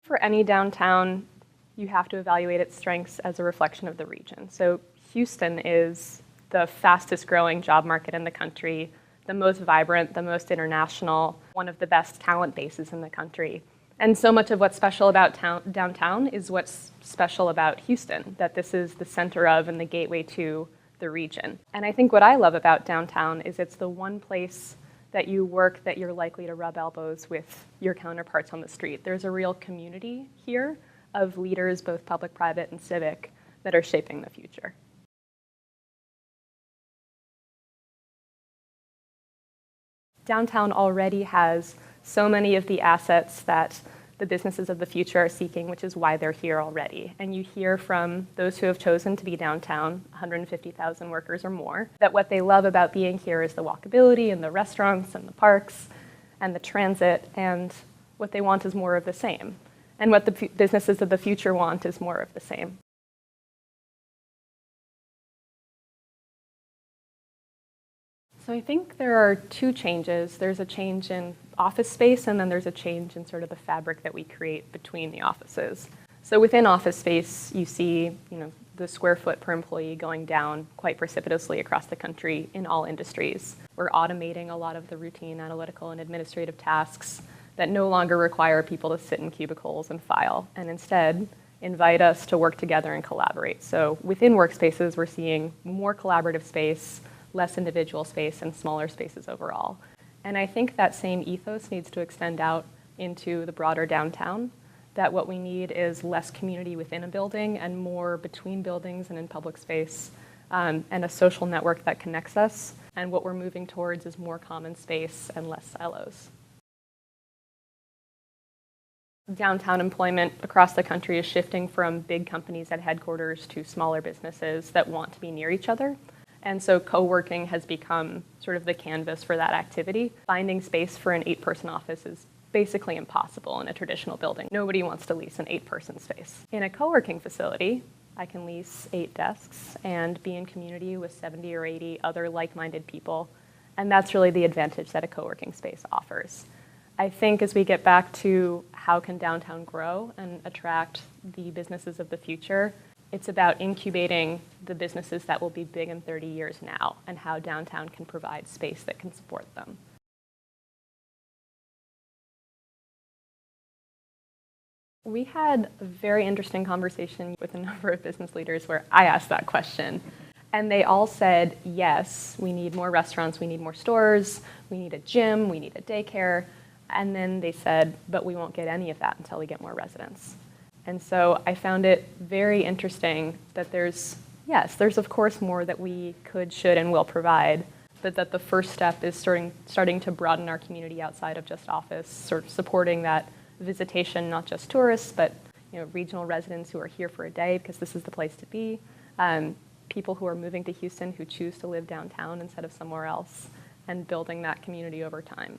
For any downtown, you have to evaluate its strengths as a reflection of the region. So Houston is the fastest growing job market in the country, the most vibrant, the most international, one of the best talent bases in the country. And so much of what's special about downtown is what's special about Houston, that this is the center of and the gateway to the region. And I think what I love about downtown is it's the one place that you work that you're likely to rub elbows with your counterparts on the street. There's a real community here of leaders, both public, private, and civic, that are shaping the future. Downtown already has so many of the assets that the businesses of the future are seeking, which is why they're here already. And you hear from those who have chosen to be downtown, 150,000 workers or more, that what they love about being here is the walkability and the restaurants and the parks and the transit, and what they want is more of the same. And what the businesses of the future want is more of the same. So I think there are two changes. There's a change in office space, and then there's a change in sort of the fabric that we create between the offices. So within office space, you see, the square foot per employee going down quite precipitously across the country in all industries. We're automating a lot of the routine analytical and administrative tasks that no longer require people to sit in cubicles and file, and instead invite us to work together and collaborate. So within workspaces, we're seeing more collaborative space, less individual space, and smaller spaces overall. And I think that same ethos needs to extend out into the broader downtown, that what we need is less community within a building and more between buildings and in public space, and a social network that connects us. And what we're moving towards is more common space and less silos. Downtown employment across the country is shifting from big companies at headquarters to smaller businesses that want to be near each other. And so co-working has become sort of the canvas for that activity. Finding space for an 8-person office is basically impossible in a traditional building. Nobody wants to lease an 8-person space. In a co-working facility, I can lease 8 desks and be in community with 70 or 80 other like-minded people. And that's really the advantage that a co-working space offers. I think as we get back to how can downtown grow and attract the businesses of the future, it's about incubating the businesses that will be big in 30 years now and how downtown can provide space that can support them. We had a very interesting conversation with a number of business leaders where I asked that question. And they all said, yes, we need more restaurants, we need more stores, we need a gym, we need a daycare. And then they said, but we won't get any of that until we get more residents. And so I found it very interesting that there's of course more that we could, should, and will provide, but that the first step is starting to broaden our community outside of just office, sort of supporting that visitation, not just tourists, but regional residents who are here for a day because this is the place to be, people who are moving to Houston who choose to live downtown instead of somewhere else, and building that community over time.